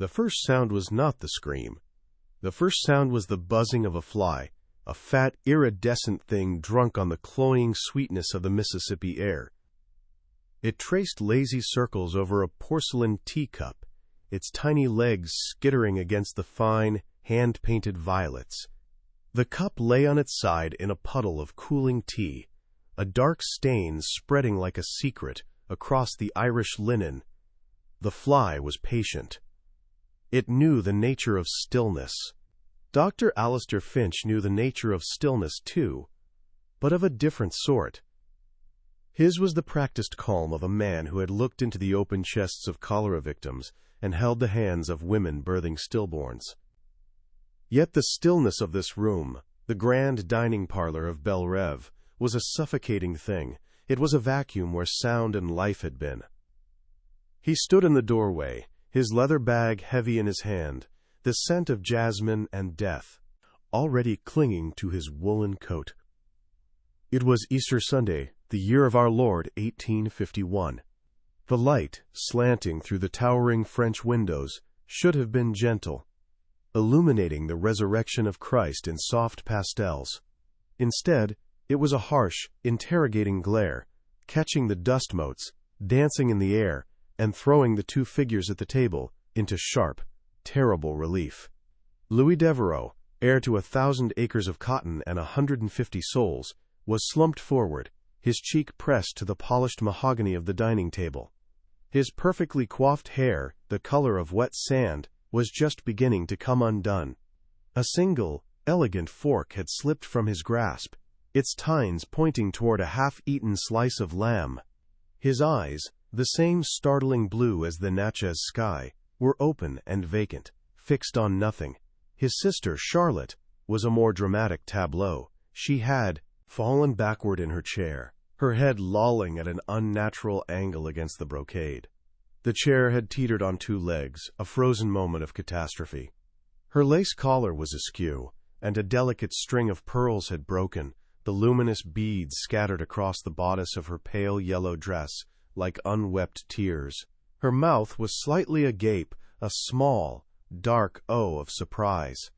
The first sound was not the scream. The first sound was the buzzing of a fly, a fat, iridescent thing drunk on the cloying sweetness of the Mississippi air. It traced lazy circles over a porcelain teacup, its tiny legs skittering against the fine, hand-painted violets. The cup lay on its side in a puddle of cooling tea, a dark stain spreading like a secret across the Irish linen. The fly was patient. It knew the nature of stillness. Dr. Alistair Finch knew the nature of stillness too, but of a different sort. His was the practiced calm of a man who had looked into the open chests of cholera victims and held the hands of women birthing stillborns. Yet the stillness of this room, the grand dining parlor of Belle Reve, was a suffocating thing. It was a vacuum where sound and life had been. He stood in the doorway, his leather bag heavy in his hand, the scent of jasmine and death already clinging to his woolen coat. It was Easter Sunday, the year of our Lord 1851. The light, slanting through the towering French windows, should have been gentle, illuminating the resurrection of Christ in soft pastels. Instead, it was a harsh, interrogating glare, catching the dust motes, dancing in the air, and throwing the two figures at the table into sharp, terrible relief. Louis Devereux, heir to 1,000 acres of cotton and 150 souls, was slumped forward, his cheek pressed to the polished mahogany of the dining table. His perfectly coiffed hair, the color of wet sand, was just beginning to come undone. A single, elegant fork had slipped from his grasp, its tines pointing toward a half-eaten slice of lamb. His eyes, the same startling blue as the Natchez sky, were open and vacant, fixed on nothing. His sister, Charlotte, was a more dramatic tableau. She had fallen backward in her chair, her head lolling at an unnatural angle against the brocade. The chair had teetered on two legs, a frozen moment of catastrophe. Her lace collar was askew, and a delicate string of pearls had broken, the luminous beads scattered across the bodice of her pale yellow dress like unwept tears. Her mouth was slightly agape, a small, dark O of surprise.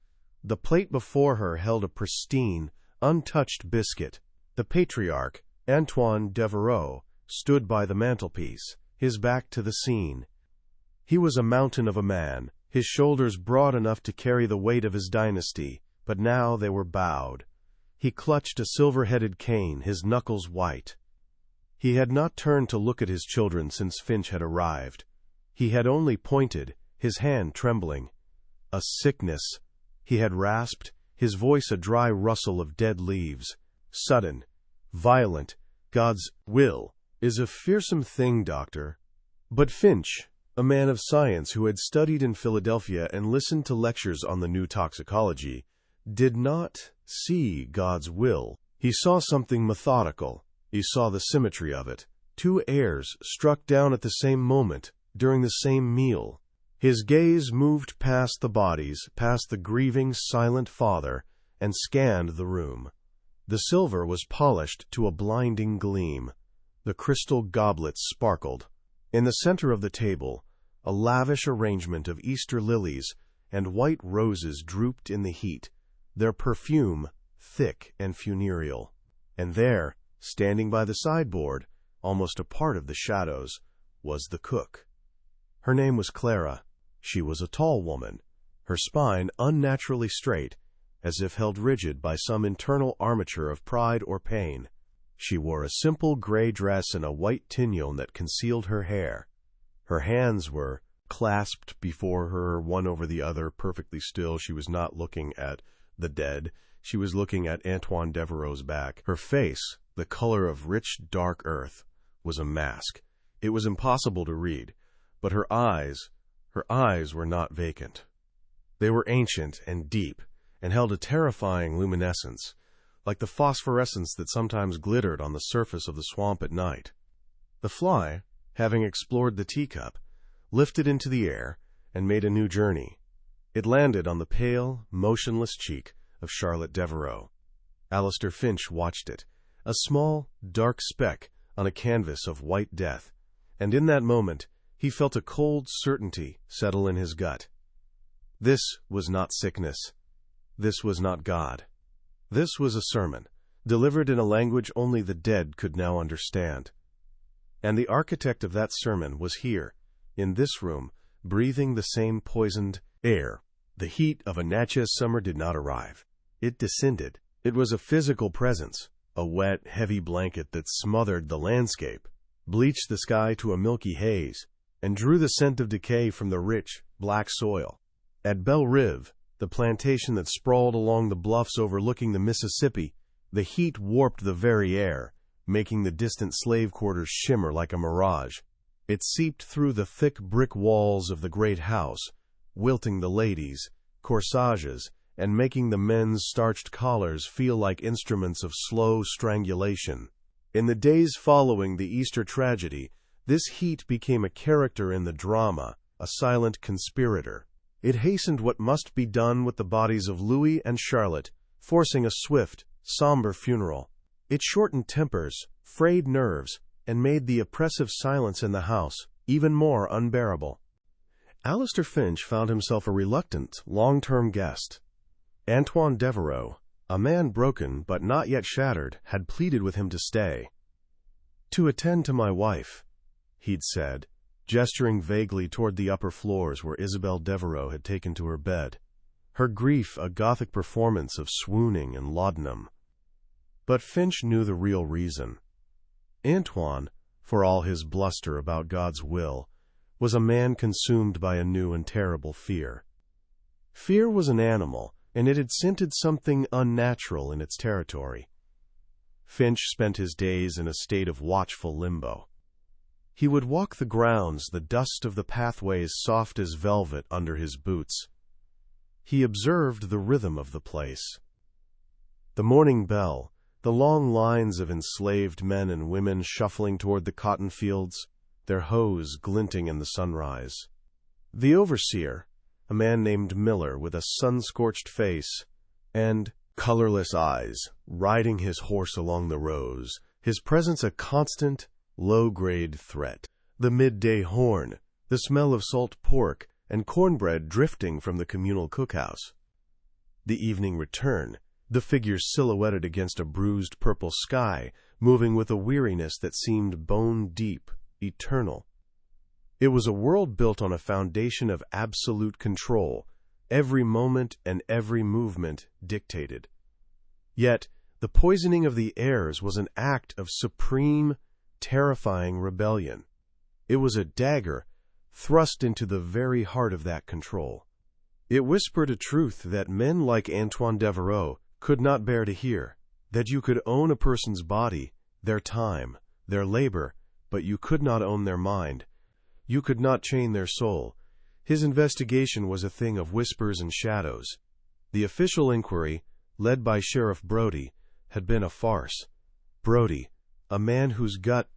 The plate before her held a pristine, untouched biscuit. The patriarch, Antoine Devereux, stood by the mantelpiece, his back to the scene. He was a mountain of a man, his shoulders broad enough to carry the weight of his dynasty, but now they were bowed. He clutched a silver-headed cane, his knuckles white. He had not turned to look at his children since Finch had arrived. He had only pointed, his hand trembling. A sickness, he had rasped, his voice a dry rustle of dead leaves. Sudden, violent, God's will is a fearsome thing, Doctor. But Finch, a man of science who had studied in Philadelphia and listened to lectures on the new toxicology, did not see God's will. He saw something methodical. He saw the symmetry of it. Two heirs struck down at the same moment, during the same meal. His gaze moved past the bodies, past the grieving, silent father, and scanned the room. The silver was polished to a blinding gleam. The crystal goblets sparkled. In the center of the table, a lavish arrangement of Easter lilies and white roses drooped in the heat, their perfume thick and funereal. And there, standing by the sideboard, almost a part of the shadows, was the cook. Her name was Clara. She was a tall woman, her spine unnaturally straight, as if held rigid by some internal armature of pride or pain. She wore a simple gray dress and a white tignon that concealed her hair. Her hands were clasped before her, one over the other, perfectly still. She was not looking at the dead. She was looking at Antoine Devereux's back. Her face, the color of rich, dark earth, was a mask. It was impossible to read, but her eyes were not vacant. They were ancient and deep, and held a terrifying luminescence, like the phosphorescence that sometimes glittered on the surface of the swamp at night. The fly, having explored the teacup, lifted into the air and made a new journey. It landed on the pale, motionless cheek of Charlotte Devereux. Alistair Finch watched it, a small, dark speck on a canvas of white death, and in that moment he felt a cold certainty settle in his gut. This was not sickness. This was not God. This was a sermon, delivered in a language only the dead could now understand. And the architect of that sermon was here, in this room, breathing the same poisoned air. The heat of a Natchez summer did not arrive. It descended. It was a physical presence, a wet, heavy blanket that smothered the landscape, bleached the sky to a milky haze, and drew the scent of decay from the rich, black soil. At Belle Rive, the plantation that sprawled along the bluffs overlooking the Mississippi, the heat warped the very air, making the distant slave quarters shimmer like a mirage. It seeped through the thick brick walls of the great house, wilting the ladies' corsages and making the men's starched collars feel like instruments of slow strangulation. In the days following the Easter tragedy, this heat became a character in the drama, a silent conspirator. It hastened what must be done with the bodies of Louis and Charlotte, forcing a swift, somber funeral. It shortened tempers, frayed nerves, and made the oppressive silence in the house even more unbearable. Alistair Finch found himself a reluctant, long-term guest. Antoine Devereux, a man broken but not yet shattered, had pleaded with him to stay. "To attend to my wife," he'd said, gesturing vaguely toward the upper floors where Isabel Devereux had taken to her bed, her grief a Gothic performance of swooning and laudanum. But Finch knew the real reason. Antoine, for all his bluster about God's will, was a man consumed by a new and terrible fear. Fear was an animal, and it had scented something unnatural in its territory. Finch spent his days in a state of watchful limbo. He would walk the grounds, the dust of the pathways soft as velvet under his boots. He observed the rhythm of the place. The morning bell, the long lines of enslaved men and women shuffling toward the cotton fields, their hose glinting in the sunrise. The overseer, a man named Miller with a sun-scorched face and colorless eyes, riding his horse along the rows, his presence a constant, low-grade threat. The midday horn, the smell of salt pork and cornbread drifting from the communal cookhouse. The evening return, the figures silhouetted against a bruised purple sky, moving with a weariness that seemed bone-deep, eternal. It was a world built on a foundation of absolute control, every moment and every movement dictated. Yet, the poisoning of the Heirs was an act of supreme, terrifying rebellion. It was a dagger thrust into the very heart of that control. It whispered a truth that men like Antoine Devereux could not bear to hear, that you could own a person's body, their time, their labor, but you could not own their mind. You could not chain their soul. His investigation was a thing of whispers and shadows. The official inquiry, led by Sheriff Brody, had been a farce. Brody, a man whose gut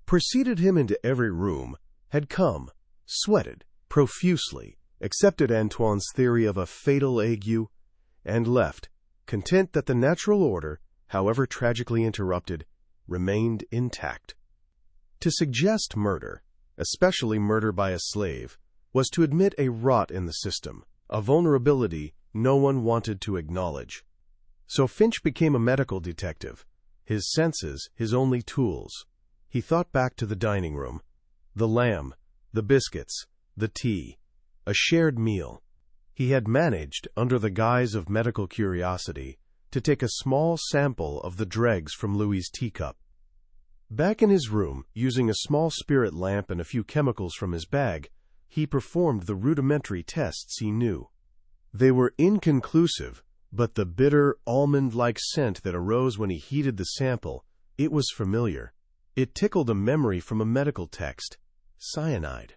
preceded him into every room, had come, sweated profusely, accepted Antoine's theory of a fatal ague, and left, content that the natural order, however tragically interrupted, remained intact. To suggest murder, especially murder by a slave, was to admit a rot in the system, a vulnerability no one wanted to acknowledge. So Finch became a medical detective, his senses his only tools. He thought back to the dining room, the lamb, the biscuits, the tea, a shared meal. He had managed, under the guise of medical curiosity, to take a small sample of the dregs from Louis's teacup. Back in his room, using a small spirit lamp and a few chemicals from his bag, he performed the rudimentary tests he knew. They were inconclusive, but the bitter, almond-like scent that arose when he heated the sample, it was familiar. It tickled a memory from a medical text. Cyanide.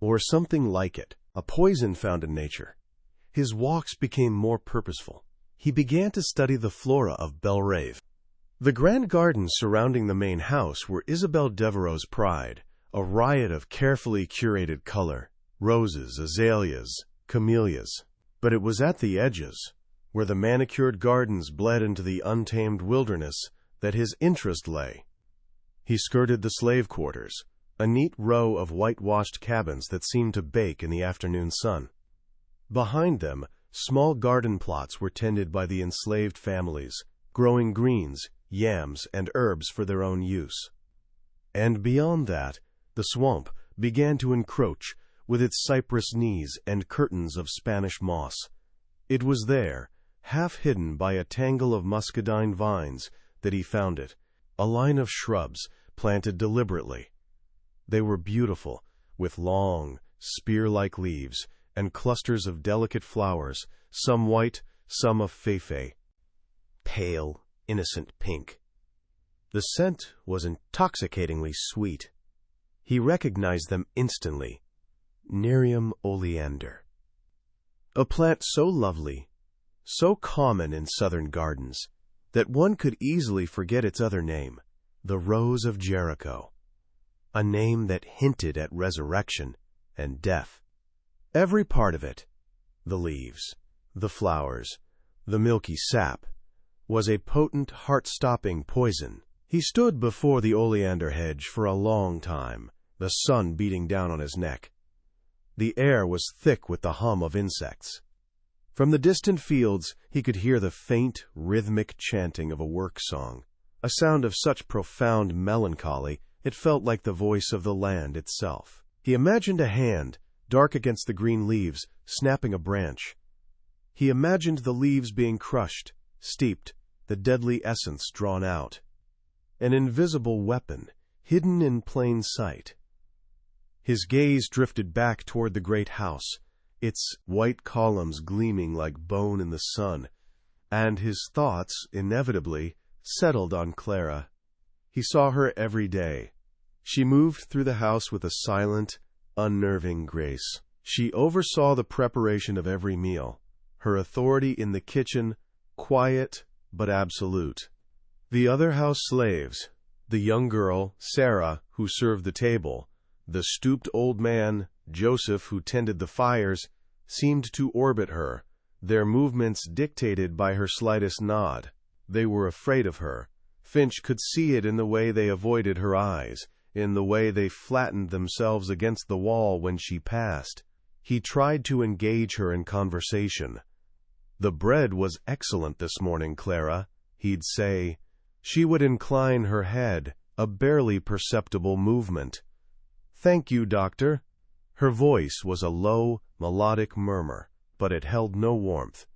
Or something like it. A poison found in nature. His walks became more purposeful. He began to study the flora of Belle Rive. The grand gardens surrounding the main house were Isabel Devereux's pride, a riot of carefully curated color, roses, azaleas, camellias. But it was at the edges, where the manicured gardens bled into the untamed wilderness, that his interest lay. He skirted the slave quarters, a neat row of whitewashed cabins that seemed to bake in the afternoon sun. Behind them, small garden plots were tended by the enslaved families, growing greens, yams, and herbs for their own use. And beyond that, the swamp began to encroach with its cypress knees and curtains of Spanish moss. It was there, half hidden by a tangle of muscadine vines, that he found it, a line of shrubs planted deliberately. They were beautiful, with long, spear-like leaves and clusters of delicate flowers, some white, some of fei-fei, pale, innocent pink. The scent was intoxicatingly sweet. He recognized them instantly. Nerium oleander. A plant so lovely, so common in southern gardens, that one could easily forget its other name, the Rose of Jericho, a name that hinted at resurrection and death. Every part of it, the leaves, the flowers, the milky sap, was a potent, heart-stopping poison. He stood before the oleander hedge for a long time, the sun beating down on his neck. The air was thick with the hum of insects. From the distant fields he could hear the faint, rhythmic chanting of a work song, a sound of such profound melancholy it felt like the voice of the land itself. He imagined a hand, dark against the green leaves, snapping a branch. He imagined the leaves being crushed, steeped, the deadly essence drawn out. An invisible weapon, hidden in plain sight. His gaze drifted back toward the great house, its white columns gleaming like bone in the sun, and his thoughts, inevitably, settled on Clara. He saw her every day. She moved through the house with a silent, unnerving grace. She oversaw the preparation of every meal, her authority in the kitchen, quiet but absolute. The other house slaves, the young girl, Sarah, who served the table, the stooped old man, Joseph, who tended the fires, seemed to orbit her, their movements dictated by her slightest nod. They were afraid of her. Finch could see it in the way they avoided her eyes, in the way they flattened themselves against the wall when she passed. He tried to engage her in conversation. "The bread was excellent this morning, Clara," he'd say. She would incline her head, a barely perceptible movement. "Thank you, doctor." Her voice was a low, melodic murmur, but it held no warmth.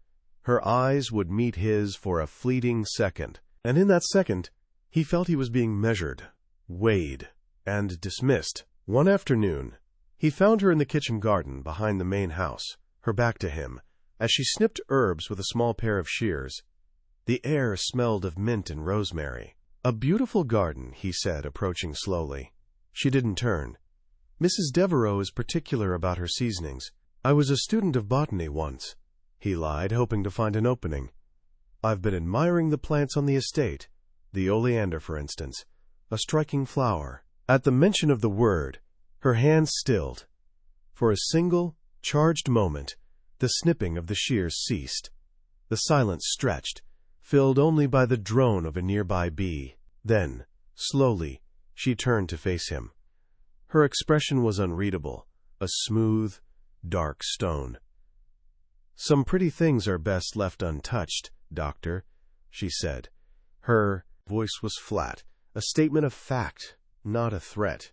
Her eyes would meet his for a fleeting second, and in that second, he felt he was being measured, weighed, and dismissed. One afternoon, he found her in the kitchen garden behind the main house, her back to him, as she snipped herbs with a small pair of shears. The air smelled of mint and rosemary. "A beautiful garden," he said, approaching slowly. She didn't turn. "Mrs. Devereaux is particular about her seasonings. I was a student of botany once," he lied, hoping to find an opening. "I've been admiring the plants on the estate, the oleander, for instance, a striking flower." At the mention of the word, her hands stilled. For a single, charged moment, the snipping of the shears ceased. The silence stretched, filled only by the drone of a nearby bee. Then, slowly, she turned to face him. Her expression was unreadable, a smooth, dark stone. "Some pretty things are best left untouched, doctor," she said. Her voice was flat, a statement of fact, not a threat.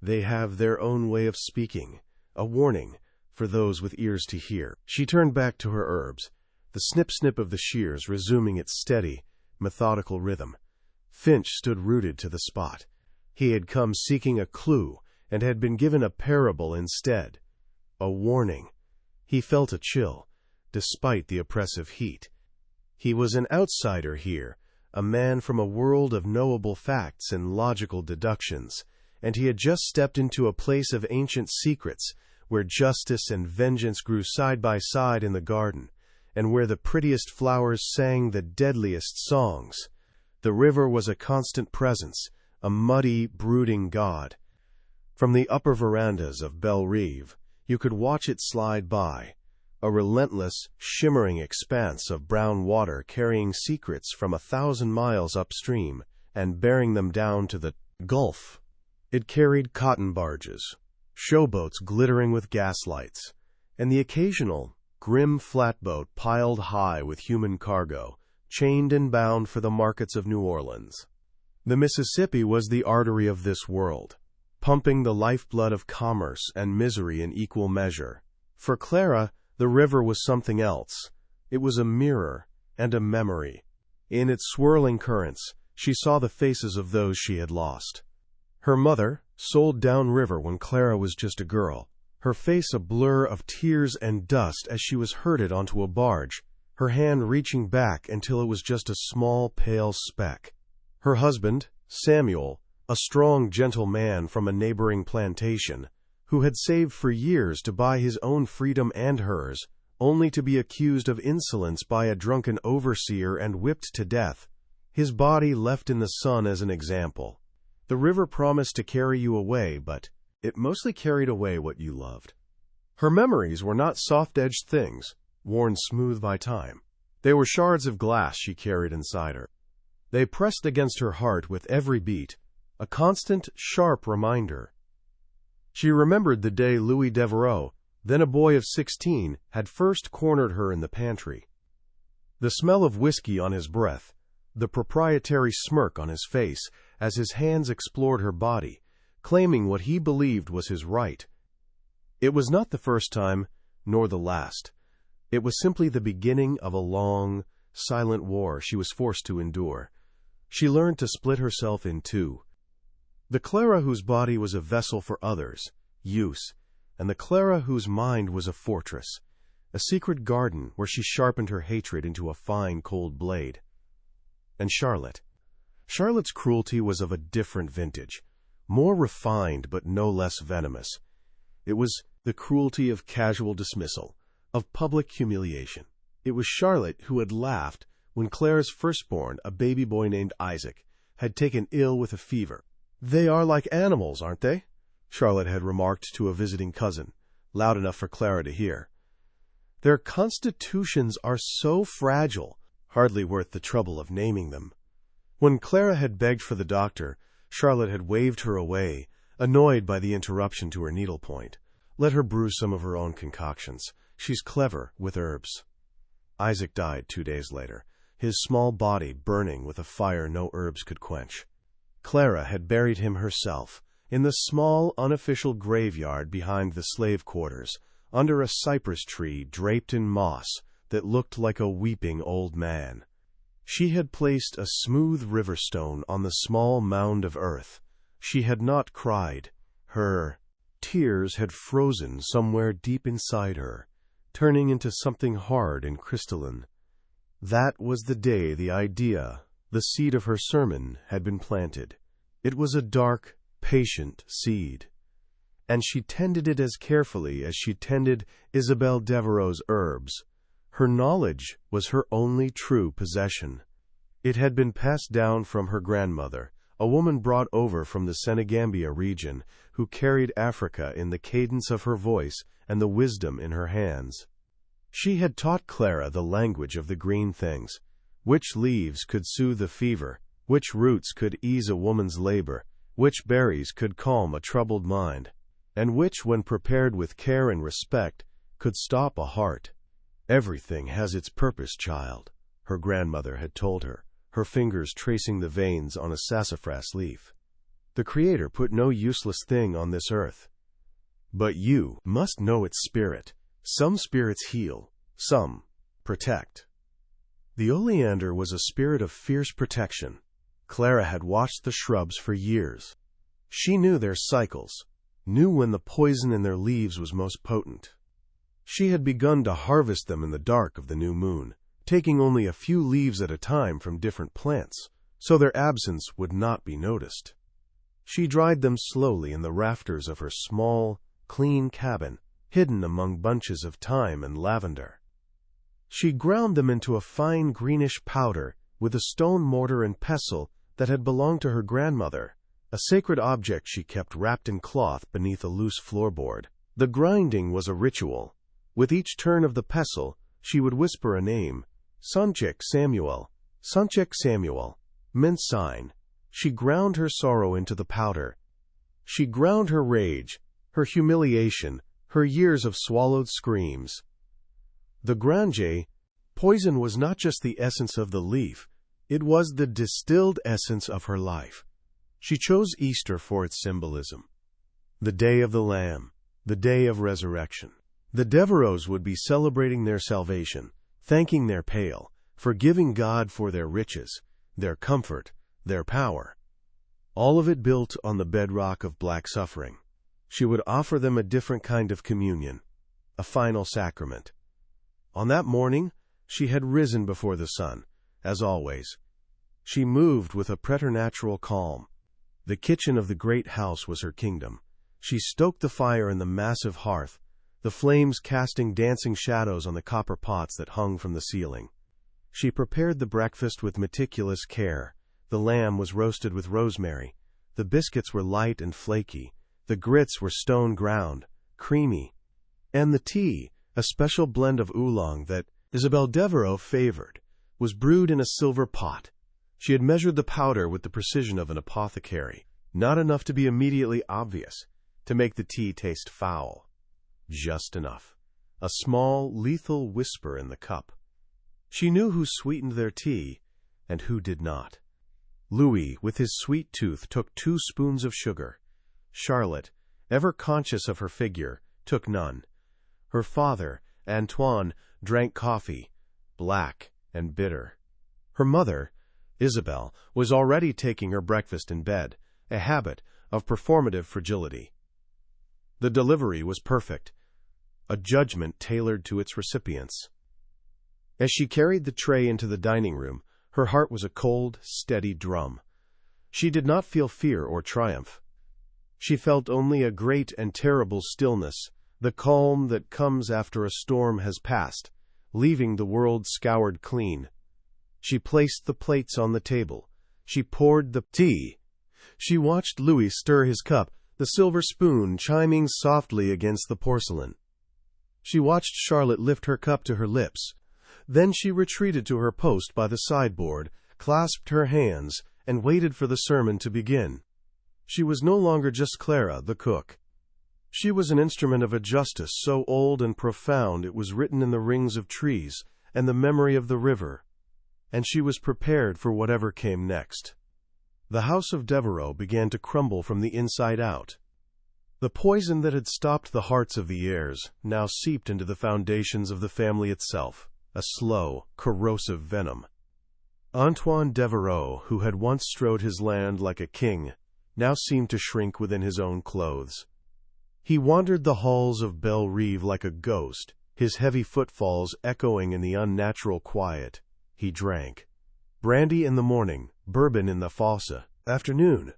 They have their own way of speaking, a warning for those with ears to hear. She turned back to her herbs, the snip-snip of the shears resuming its steady, methodical rhythm. Finch stood rooted to the spot. He had come seeking a clue and had been given a parable instead. A warning. He felt a chill, despite the oppressive heat. He was an outsider here, a man from a world of knowable facts and logical deductions, and he had just stepped into a place of ancient secrets, where justice and vengeance grew side by side in the garden, and where the prettiest flowers sang the deadliest songs. The river was a constant presence, a muddy, brooding god. From the upper verandas of Belle Rive, you could watch it slide by, a relentless, shimmering expanse of brown water carrying secrets from 1,000 miles upstream and bearing them down to the Gulf. It carried cotton barges, showboats glittering with gaslights, and the occasional, grim flatboat piled high with human cargo, chained and bound for the markets of New Orleans. The Mississippi was the artery of this world, pumping the lifeblood of commerce and misery in equal measure. For Clara, the river was something else. It was a mirror and a memory. In its swirling currents, she saw the faces of those she had lost. Her mother, sold downriver when Clara was just a girl, her face a blur of tears and dust as she was herded onto a barge, her hand reaching back until it was just a small, pale speck. Her husband, Samuel, a strong, gentle man from a neighboring plantation, who had saved for years to buy his own freedom and hers, only to be accused of insolence by a drunken overseer and whipped to death, his body left in the sun as an example. The river promised to carry you away, but it mostly carried away what you loved. Her memories were not soft-edged things, worn smooth by time. They were shards of glass she carried inside her. They pressed against her heart with every beat, a constant, sharp reminder. She remembered the day Louis Devereaux, then a boy of 16, had first cornered her in the pantry. The smell of whiskey on his breath, the proprietary smirk on his face as his hands explored her body, claiming what he believed was his right. It was not the first time, nor the last. It was simply the beginning of a long, silent war she was forced to endure. She learned to split herself in two. The Clara whose body was a vessel for others, use, and the Clara whose mind was a fortress, a secret garden where she sharpened her hatred into a fine, cold blade. And Charlotte. Charlotte's cruelty was of a different vintage, more refined but no less venomous. It was the cruelty of casual dismissal, of public humiliation. It was Charlotte who had laughed when Clara's firstborn, a baby boy named Isaac, had taken ill with a fever. "They are like animals, aren't they?" Charlotte had remarked to a visiting cousin, loud enough for Clara to hear. "Their constitutions are so fragile, hardly worth the trouble of naming them." When Clara had begged for the doctor, Charlotte had waved her away, annoyed by the interruption to her needlepoint. "Let her brew some of her own concoctions. She's clever with herbs." Isaac died 2 days later, his small body burning with a fire no herbs could quench. Clara had buried him herself, in the small, unofficial graveyard behind the slave quarters, under a cypress tree draped in moss that looked like a weeping old man. She had placed a smooth river stone on the small mound of earth. She had not cried. Her tears had frozen somewhere deep inside her, turning into something hard and crystalline. That was the day the idea, the seed of her sermon, had been planted. It was a dark, patient seed, and she tended it as carefully as she tended Isabel Devereaux's herbs. Her knowledge was her only true possession. It had been passed down from her grandmother, a woman brought over from the Senegambia region, who carried Africa in the cadence of her voice and the wisdom in her hands. She had taught Clara the language of the green things, which leaves could soothe a fever, which roots could ease a woman's labor, which berries could calm a troubled mind, and which, when prepared with care and respect, could stop a heart. "Everything has its purpose, child," her grandmother had told her, her fingers tracing the veins on a sassafras leaf. "The Creator put no useless thing on this earth. But you must know its spirit. Some spirits heal, some protect." The oleander was a spirit of fierce protection. Clara had watched the shrubs for years. She knew their cycles, knew when the poison in their leaves was most potent. She had begun to harvest them in the dark of the new moon, taking only a few leaves at a time from different plants, so their absence would not be noticed. She dried them slowly in the rafters of her small, clean cabin, hidden among bunches of thyme and lavender. She ground them into a fine greenish powder with a stone mortar and pestle that had belonged to her grandmother, a sacred object she kept wrapped in cloth beneath a loose floorboard. The grinding was a ritual. With each turn of the pestle, she would whisper a name: Sanchek Samuel, Sanchek Samuel, meant sign. She ground her sorrow into the powder. She ground her rage, her humiliation, her years of swallowed screams. The grange poison was not just the essence of the leaf, it was the distilled essence of her life. She chose Easter for its symbolism. The day of the Lamb, the day of resurrection. The Devereaux would be celebrating their salvation, thanking their Pale, forgiving God for their riches, their comfort, their power. All of it built on the bedrock of black suffering. She would offer them a different kind of communion, a final sacrament. On that morning, she had risen before the sun, as always. She moved with a preternatural calm. The kitchen of the great house was her kingdom. She stoked the fire in the massive hearth, the flames casting dancing shadows on the copper pots that hung from the ceiling. She prepared the breakfast with meticulous care. The lamb was roasted with rosemary. The biscuits were light and flaky. The grits were stone ground, creamy. And the tea, a special blend of oolong that Isabel Devereaux favored, was brewed in a silver pot. She had measured the powder with the precision of an apothecary, not enough to be immediately obvious, to make the tea taste foul. Just enough. A small, lethal whisper in the cup. She knew who sweetened their tea and who did not. Louis, with his sweet tooth, took 2 spoons of sugar. Charlotte, ever conscious of her figure, took none. Her father, Antoine, drank coffee, black and bitter. Her mother, Isabel, was already taking her breakfast in bed, a habit of performative fragility. The delivery was perfect, a judgment tailored to its recipients. As she carried the tray into the dining room, her heart was a cold, steady drum. She did not feel fear or triumph. She felt only a great and terrible stillness, the calm that comes after a storm has passed, leaving the world scoured clean. She placed the plates on the table. She poured the tea. She watched Louis stir his cup, the silver spoon chiming softly against the porcelain. She watched Charlotte lift her cup to her lips. Then she retreated to her post by the sideboard, clasped her hands, and waited for the sermon to begin. She was no longer just Clara, the cook. She was an instrument of a justice so old and profound it was written in the rings of trees and the memory of the river, and she was prepared for whatever came next. The house of Devereaux began to crumble from the inside out. The poison that had stopped the hearts of the heirs now seeped into the foundations of the family itself, a slow, corrosive venom. Antoine Devereaux, who had once strode his land like a king, now seemed to shrink within his own clothes. He wandered the halls of Belle Rive like a ghost, his heavy footfalls echoing in the unnatural quiet. He drank. Brandy in the morning, bourbon in the fosse, afternoon.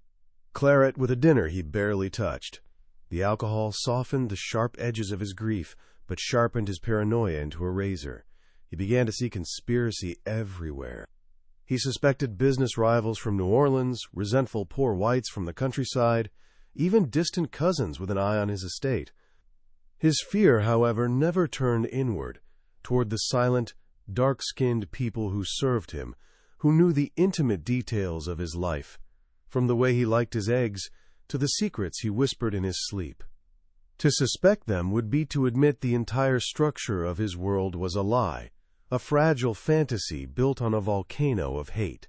Claret with a dinner he barely touched. The alcohol softened the sharp edges of his grief, but sharpened his paranoia into a razor. He began to see conspiracy everywhere. He suspected business rivals from New Orleans, resentful poor whites from the countryside, even distant cousins with an eye on his estate. His fear, however, never turned inward, toward the silent, dark-skinned people who served him, who knew the intimate details of his life, from the way he liked his eggs to the secrets he whispered in his sleep. To suspect them would be to admit the entire structure of his world was a lie, a fragile fantasy built on a volcano of hate.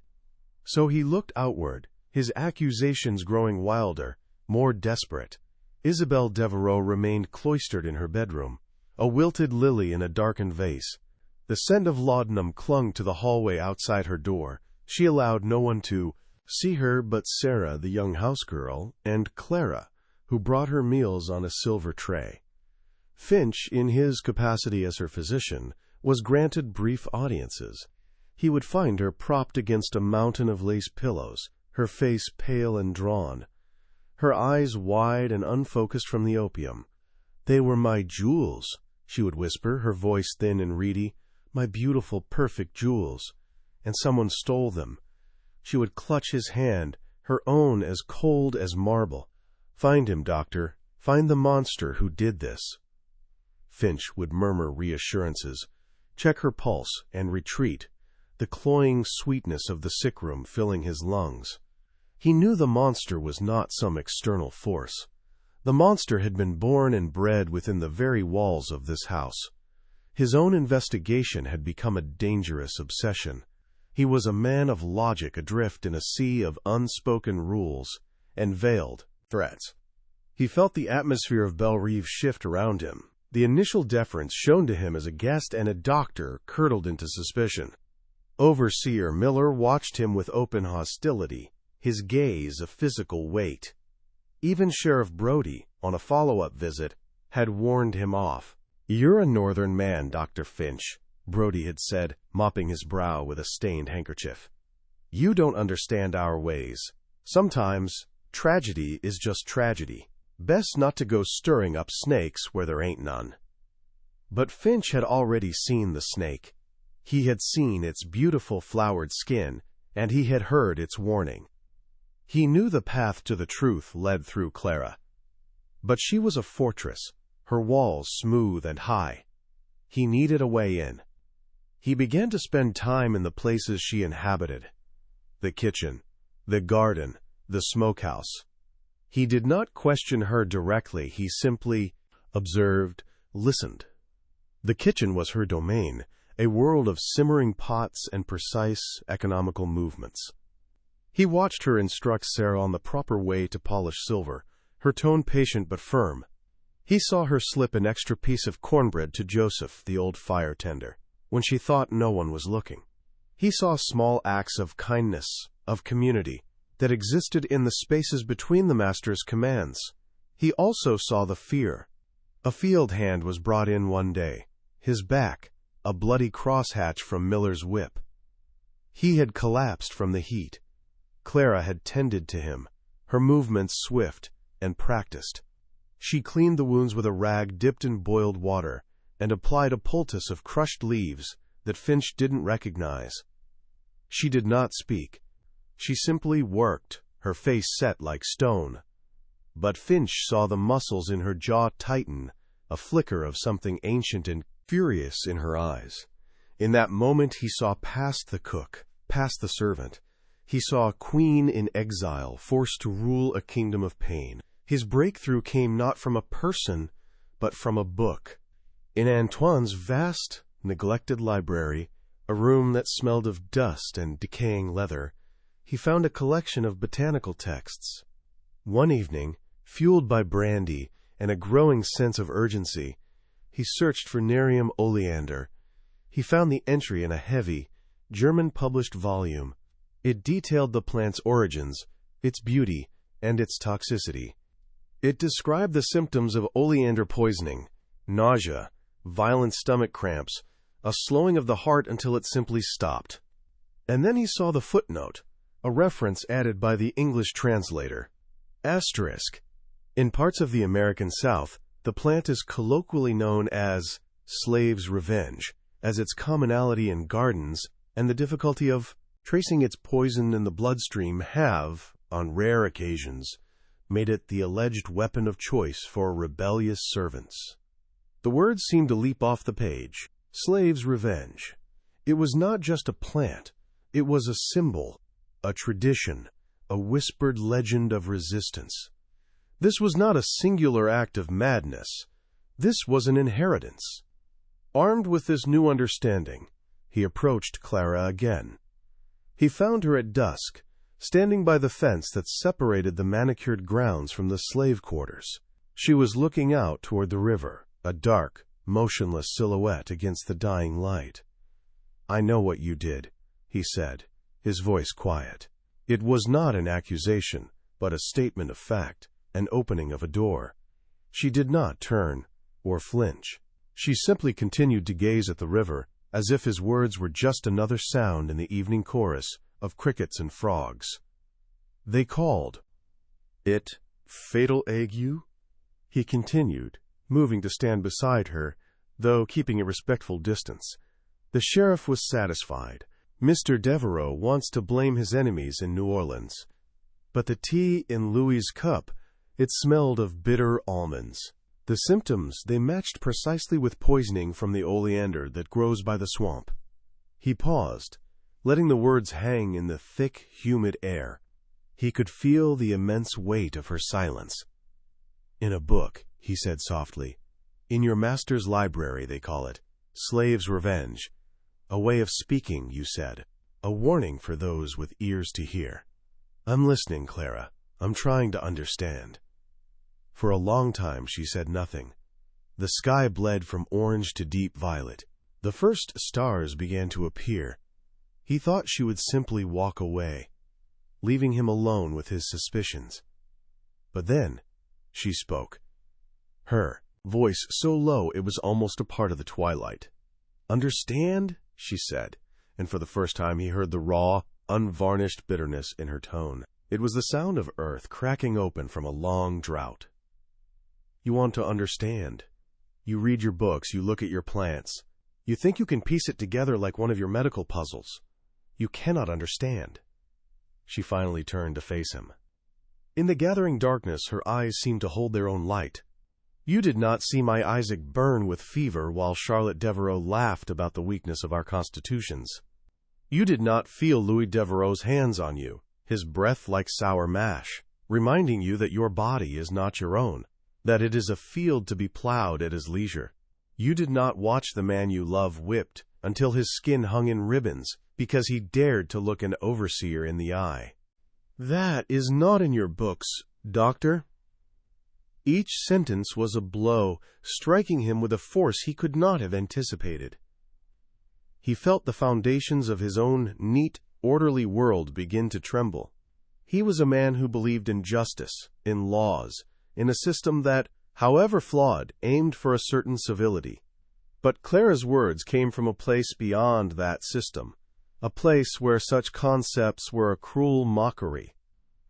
So he looked outward, his accusations growing wilder, more desperate. Isabel Devereaux remained cloistered in her bedroom, a wilted lily in a darkened vase. The scent of laudanum clung to the hallway outside her door. She allowed no one to see her but Sarah, the young housegirl, and Clara, who brought her meals on a silver tray. Finch, in his capacity as her physician, was granted brief audiences. He would find her propped against a mountain of lace pillows, her face pale and drawn, her eyes wide and unfocused from the opium. "They were my jewels," she would whisper, her voice thin and reedy, "my beautiful, perfect jewels, and someone stole them." She would clutch his hand, her own as cold as marble. "Find him, doctor. Find the monster who did this." Finch would murmur reassurances, check her pulse, and retreat, the cloying sweetness of the sick room filling his lungs. He knew the monster was not some external force. The monster had been born and bred within the very walls of this house. His own investigation had become a dangerous obsession. He was a man of logic adrift in a sea of unspoken rules and veiled threats. He felt the atmosphere of Belle shift around him. The initial deference shown to him as a guest and a doctor curdled into suspicion. Overseer Miller watched him with open hostility, his gaze a physical weight. Even Sheriff Brody, on a follow-up visit, had warned him off. "You're a northern man, Dr. Finch," Brody had said, mopping his brow with a stained handkerchief. "You don't understand our ways. Sometimes, tragedy is just tragedy. Best not to go stirring up snakes where there ain't none." But Finch had already seen the snake. He had seen its beautiful flowered skin, and he had heard its warning. He knew the path to the truth led through Clara. But she was a fortress, her walls smooth and high. He needed a way in. He began to spend time in the places she inhabited. The kitchen, the garden, the smokehouse. He did not question her directly, he simply observed, listened. The kitchen was her domain, a world of simmering pots and precise, economical movements. He watched her instruct Sarah on the proper way to polish silver, her tone patient but firm. He saw her slip an extra piece of cornbread to Joseph, the old fire tender, when she thought no one was looking. He saw small acts of kindness, of community, that existed in the spaces between the master's commands. He also saw the fear. A field hand was brought in one day, his back, a bloody crosshatch from Miller's whip. He had collapsed from the heat. Clara had tended to him, her movements swift and practiced. She cleaned the wounds with a rag dipped in boiled water and applied a poultice of crushed leaves that Finch didn't recognize. She did not speak. She simply worked, her face set like stone. But Finch saw the muscles in her jaw tighten, a flicker of something ancient and furious in her eyes. In that moment he saw past the cook, past the servant. He saw a queen in exile, forced to rule a kingdom of pain. His breakthrough came not from a person, but from a book. In Antoine's vast, neglected library, a room that smelled of dust and decaying leather, he found a collection of botanical texts. One evening, fueled by brandy and a growing sense of urgency, he searched for Nerium oleander. He found the entry in a heavy, German-published volume. It detailed the plant's origins, its beauty, and its toxicity. It described the symptoms of oleander poisoning: nausea, violent stomach cramps, a slowing of the heart until it simply stopped. And then he saw the footnote, a reference added by the English translator. Asterisk. In parts of the American South, the plant is colloquially known as slave's revenge, as its commonality in gardens and the difficulty of tracing its poison in the bloodstream have, on rare occasions, made it the alleged weapon of choice for rebellious servants. The words seemed to leap off the page. Slave's revenge. It was not just a plant. It was a symbol, a tradition, a whispered legend of resistance. This was not a singular act of madness. This was an inheritance. Armed with this new understanding, he approached Clara again. He found her at dusk, standing by the fence that separated the manicured grounds from the slave quarters. She was looking out toward the river, a dark, motionless silhouette against the dying light. "I know what you did," he said, his voice quiet. It was not an accusation, but a statement of fact, an opening of a door. She did not turn or flinch. She simply continued to gaze at the river, as if his words were just another sound in the evening chorus of crickets and frogs. They called. "It fatal ague?" he continued, moving to stand beside her, though keeping a respectful distance. The sheriff was satisfied. Mr. Devereaux wants to blame his enemies in New Orleans. But the tea in Louis's cup, it smelled of bitter almonds. The symptoms, they matched precisely with poisoning from the oleander that grows by the swamp. He paused, letting the words hang in the thick, humid air. He could feel the immense weight of her silence. "In a book," he said softly. "In your master's library, they call it. Slave's revenge. A way of speaking, you said. A warning for those with ears to hear. I'm listening, Clara. I'm trying to understand. For a long time she said nothing. The sky bled from orange to deep violet. The first stars began to appear. He thought she would simply walk away, leaving him alone with his suspicions. But then she spoke. Her voice so low it was almost a part of the twilight. Understand? She said, and for the first time he heard the raw, unvarnished bitterness in her tone. It was the sound of earth cracking open from a long drought. You want to understand. You read your books, you look at your plants. You think you can piece it together like one of your medical puzzles. You cannot understand. She finally turned to face him. In the gathering darkness, her eyes seemed to hold their own light. You did not see my Isaac burn with fever while Charlotte Devereux laughed about the weakness of our constitutions. You did not feel Louis Devereux's hands on you, his breath like sour mash, reminding you that your body is not your own, that it is a field to be plowed at his leisure. You did not watch the man you love whipped until his skin hung in ribbons because he dared to look an overseer in the eye. That is not in your books, Doctor. Each sentence was a blow, striking him with a force he could not have anticipated. He felt the foundations of his own neat, orderly world begin to tremble. He was a man who believed in justice, in laws, in a system that, however flawed, aimed for a certain civility. But Clara's words came from a place beyond that system, a place where such concepts were a cruel mockery.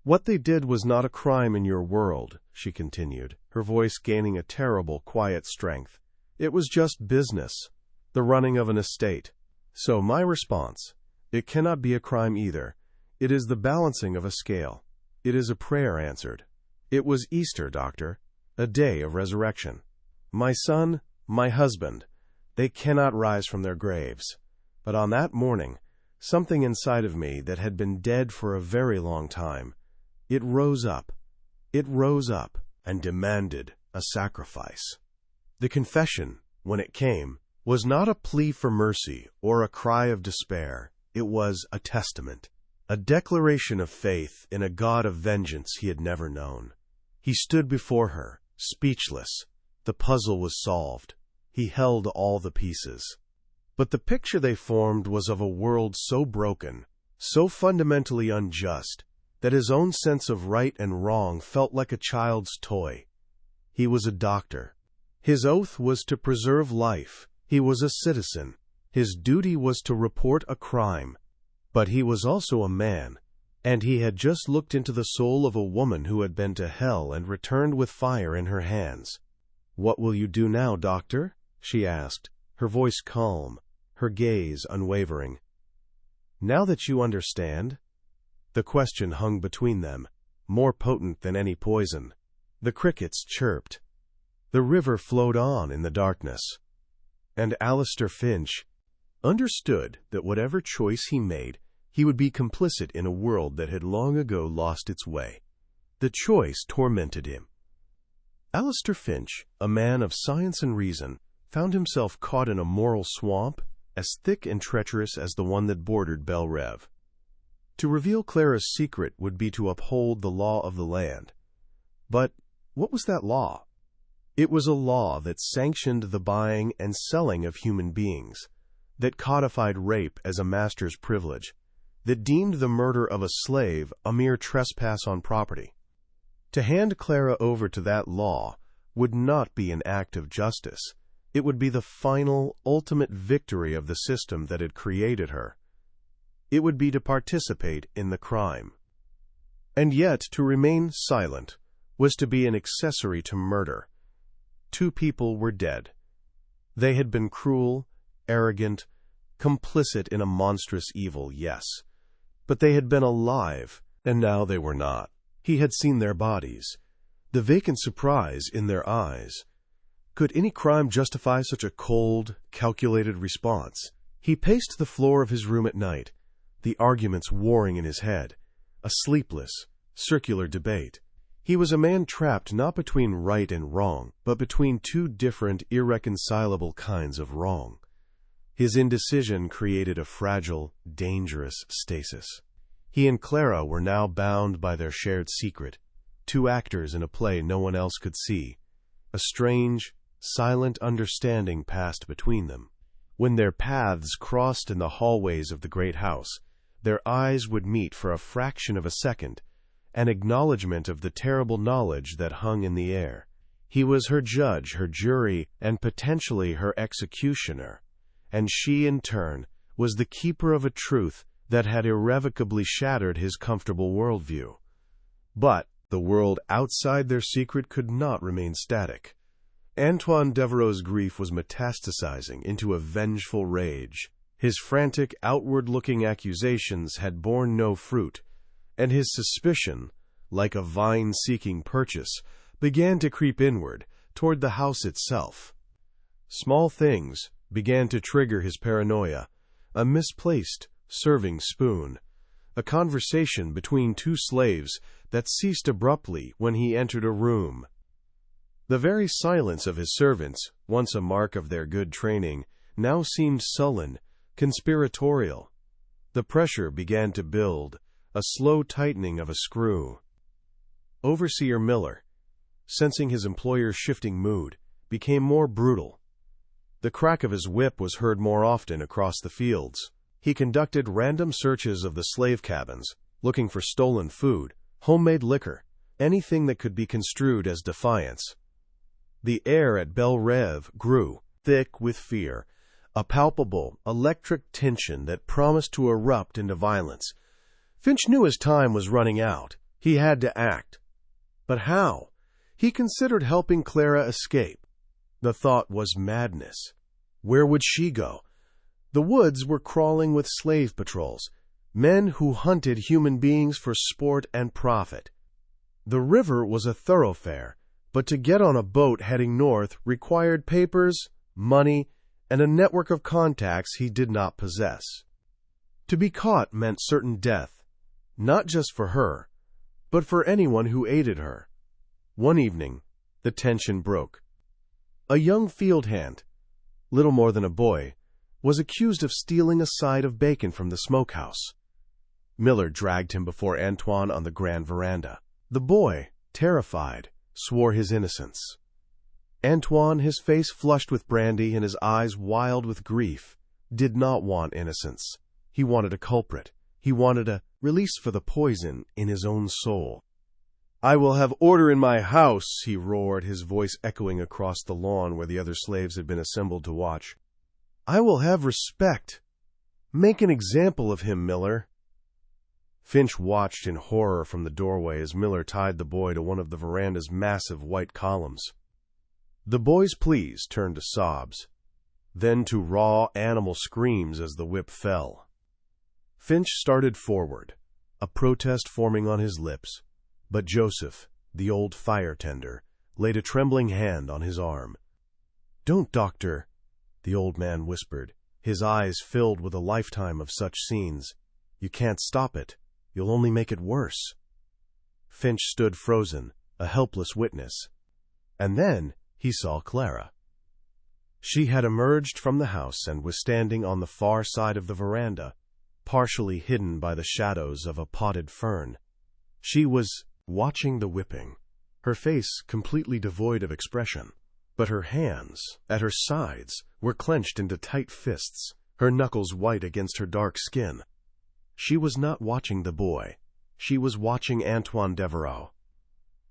What they did was not a crime in your world, she continued, her voice gaining a terrible, quiet strength. It was just business, the running of an estate. So my response, it cannot be a crime either. It is the balancing of a scale. It is a prayer answered. It was Easter, Doctor, a day of resurrection. My son, my husband, they cannot rise from their graves. But on that morning, something inside of me that had been dead for a very long time, it rose up and demanded a sacrifice. The confession, when it came, was not a plea for mercy or a cry of despair. It was a testament, a declaration of faith in a God of vengeance he had never known. He stood before her, speechless. The puzzle was solved. He held all the pieces. But the picture they formed was of a world so broken, so fundamentally unjust, that his own sense of right and wrong felt like a child's toy. He was a doctor. His oath was to preserve life. He was a citizen. His duty was to report a crime. But he was also a man, and he had just looked into the soul of a woman who had been to hell and returned with fire in her hands. "What will you do now, Doctor?" she asked, her voice calm, her gaze unwavering. "Now that you understand?" The question hung between them, more potent than any poison. The crickets chirped. The river flowed on in the darkness. And Alistair Finch understood that whatever choice he made, he would be complicit in a world that had long ago lost its way. The choice tormented him. Alistair Finch, a man of science and reason, found himself caught in a moral swamp as thick and treacherous as the one that bordered Belle Reve. To reveal Clara's secret would be to uphold the law of the land. But what was that law? It was a law that sanctioned the buying and selling of human beings, that codified rape as a master's privilege, that deemed the murder of a slave a mere trespass on property. To hand Clara over to that law would not be an act of justice. It would be the final, ultimate victory of the system that had created her. It would be to participate in the crime. And yet, to remain silent was to be an accessory to murder. 2 people were dead. They had been cruel, arrogant, complicit in a monstrous evil, yes. But they had been alive, and now they were not. He had seen their bodies, the vacant surprise in their eyes. Could any crime justify such a cold, calculated response? He paced the floor of his room at night, the arguments warring in his head, a sleepless, circular debate. He was a man trapped not between right and wrong, but between 2 different, irreconcilable kinds of wrong. His indecision created a fragile, dangerous stasis. He and Clara were now bound by their shared secret, two actors in a play no one else could see. A strange, silent understanding passed between them. When their paths crossed in the hallways of the great house, their eyes would meet for a fraction of a second, an acknowledgment of the terrible knowledge that hung in the air. He was her judge, her jury, and potentially her executioner, and she, in turn, was the keeper of a truth that had irrevocably shattered his comfortable worldview. But the world outside their secret could not remain static. Antoine Devereaux's grief was metastasizing into a vengeful rage. His frantic, outward-looking accusations had borne no fruit, and his suspicion, like a vine seeking purchase, began to creep inward, toward the house itself. Small things began to trigger his paranoia: a misplaced serving spoon, a conversation between two slaves that ceased abruptly when he entered a room. The very silence of his servants, once a mark of their good training, now seemed sullen, conspiratorial. The pressure began to build, a slow tightening of a screw. Overseer Miller, sensing his employer's shifting mood, became more brutal. The crack of his whip was heard more often across the fields. He conducted random searches of the slave cabins, looking for stolen food, homemade liquor, anything that could be construed as defiance. The air at Belle Reve grew thick with fear, a palpable, electric tension that promised to erupt into violence. Finch knew his time was running out. He had to act. But how? He considered helping Clara escape. The thought was madness. Where would she go? The woods were crawling with slave patrols, men who hunted human beings for sport and profit. The river was a thoroughfare, but to get on a boat heading north required papers, money, and a network of contacts he did not possess. To be caught meant certain death, not just for her, but for anyone who aided her. One evening, the tension broke. A young field hand, little more than a boy, was accused of stealing a side of bacon from the smokehouse. Miller dragged him before Antoine on the grand veranda. The boy, terrified, swore his innocence. Antoine, his face flushed with brandy and his eyes wild with grief, did not want innocence. He wanted a culprit. He wanted a release for the poison in his own soul. "I will have order in my house," he roared, his voice echoing across the lawn where the other slaves had been assembled to watch. "I will have respect. Make an example of him, Miller." Finch watched in horror from the doorway as Miller tied the boy to one of the veranda's massive white columns. The boy's pleas turned to sobs, then to raw animal screams as the whip fell. Finch started forward, a protest forming on his lips, but Joseph, the old fire tender, laid a trembling hand on his arm. "Don't, doctor," the old man whispered, his eyes filled with a lifetime of such scenes. "You can't stop it. You'll only make it worse." Finch stood frozen, a helpless witness. And then he saw Clara. She had emerged from the house and was standing on the far side of the veranda, partially hidden by the shadows of a potted fern. She was watching the whipping, her face completely devoid of expression, but her hands, at her sides, were clenched into tight fists, her knuckles white against her dark skin. She was not watching the boy. She was watching Antoine Devereaux.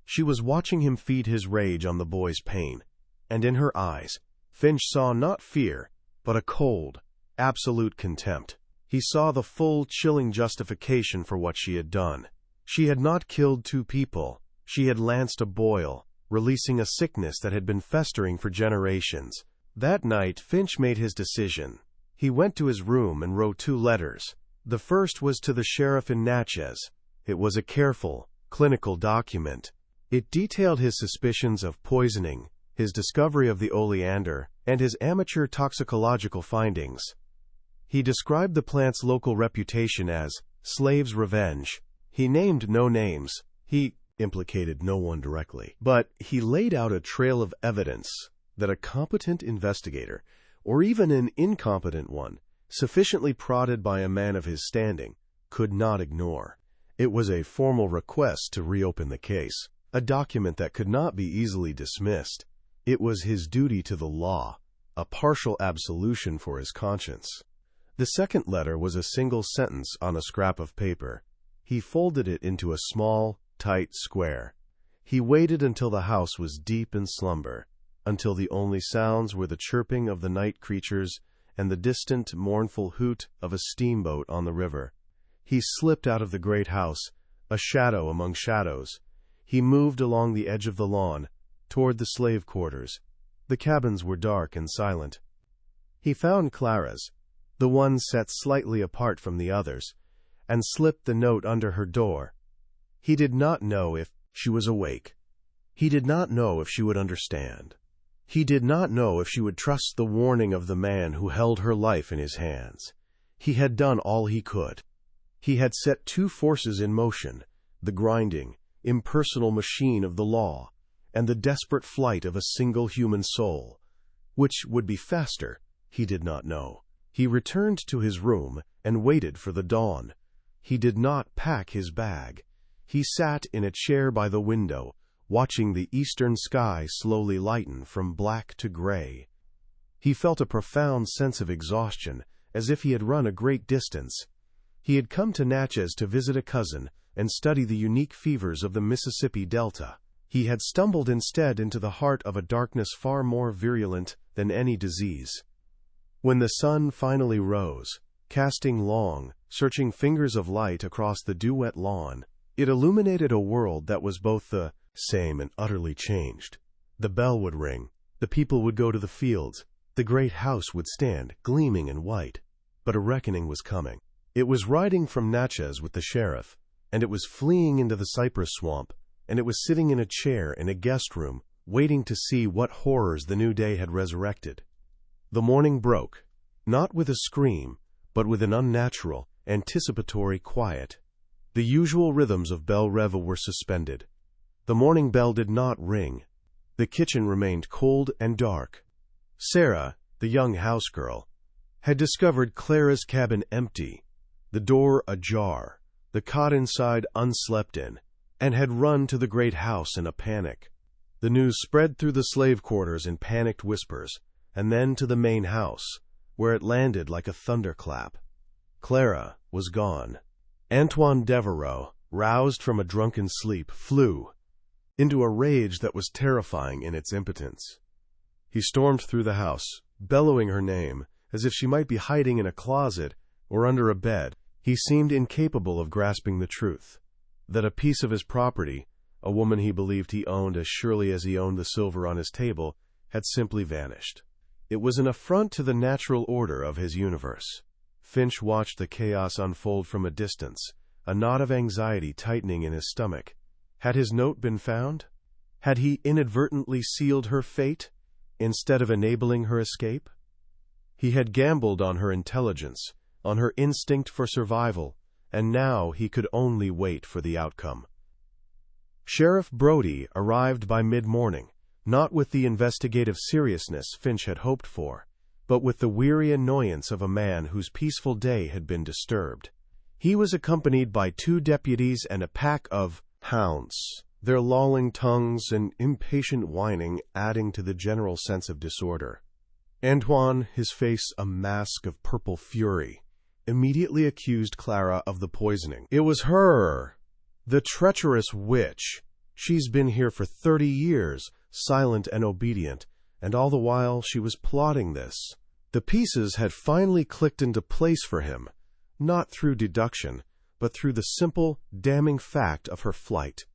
She was watching him feed his rage on the boy's pain, and in her eyes, Finch saw not fear, but a cold, absolute contempt. He saw the full, chilling justification for what she had done. She had not killed two people. She had lanced a boil, releasing a sickness that had been festering for generations. That night, Finch made his decision. He went to his room and wrote 2 letters. The first was to the sheriff in Natchez. It was a careful, clinical document. It detailed his suspicions of poisoning, his discovery of the oleander, and his amateur toxicological findings. He described the plant's local reputation as slave's revenge. He named no names. He implicated no one directly. But he laid out a trail of evidence that a competent investigator, or even an incompetent one, sufficiently prodded by a man of his standing, could not ignore. It was a formal request to reopen the case, a document that could not be easily dismissed. It was his duty to the law, a partial absolution for his conscience. The second letter was a single sentence on a scrap of paper. He folded it into a small, tight square. He waited until the house was deep in slumber, until the only sounds were the chirping of the night creatures and the distant, mournful hoot of a steamboat on the river. He slipped out of the great house, a shadow among shadows. He moved along the edge of the lawn, toward the slave quarters. The cabins were dark and silent. He found Clara's, the one set slightly apart from the others, and slipped the note under her door. He did not know if she was awake. He did not know if she would understand. He did not know if she would trust the warning of the man who held her life in his hands. He had done all he could. He had set two forces in motion, the grinding, impersonal machine of the law, and the desperate flight of a single human soul. Which would be faster, he did not know. He returned to his room and waited for the dawn. He did not pack his bag. He sat in a chair by the window, watching the eastern sky slowly lighten from black to gray. He felt a profound sense of exhaustion, as if he had run a great distance. He had come to Natchez to visit a cousin and study the unique fevers of the Mississippi Delta. He had stumbled instead into the heart of a darkness far more virulent than any disease. When the sun finally rose, casting long, searching fingers of light across the dew-wet lawn, it illuminated a world that was both the same and utterly changed. The bell would ring, the people would go to the fields, the great house would stand, gleaming and white. But a reckoning was coming. It was riding from Natchez with the sheriff, and it was fleeing into the cypress swamp, and it was sitting in a chair in a guest room, waiting to see what horrors the new day had resurrected. The morning broke, not with a scream, but with an unnatural, anticipatory quiet. The usual rhythms of bell revel were suspended. The morning bell did not ring. The kitchen remained cold and dark. Sarah, the young house girl, had discovered Clara's cabin empty, the door ajar, the cot inside unslept in, and had run to the great house in a panic. The news spread through the slave quarters in panicked whispers, and then to the main house, where it landed like a thunderclap. Clara was gone. Antoine Devereaux, roused from a drunken sleep, flew into a rage that was terrifying in its impotence. He stormed through the house, bellowing her name, as if she might be hiding in a closet or under a bed. He seemed incapable of grasping the truth, that a piece of his property, a woman he believed he owned as surely as he owned the silver on his table, had simply vanished. It was an affront to the natural order of his universe. Finch watched the chaos unfold from a distance, a knot of anxiety tightening in his stomach. Had his note been found? Had he inadvertently sealed her fate, instead of enabling her escape? He had gambled on her intelligence, on her instinct for survival, and now he could only wait for the outcome. Sheriff Brody arrived by mid-morning, not with the investigative seriousness Finch had hoped for, but with the weary annoyance of a man whose peaceful day had been disturbed. He was accompanied by 2 deputies and a pack of hounds, their lolling tongues and impatient whining adding to the general sense of disorder. Antoine, his face a mask of purple fury, immediately accused Clara of the poisoning. It was her, the treacherous witch. She's been here for 30 years, silent and obedient, and all the while she was plotting this. The pieces had finally clicked into place for him, not through deduction, but through the simple, damning fact of her flight.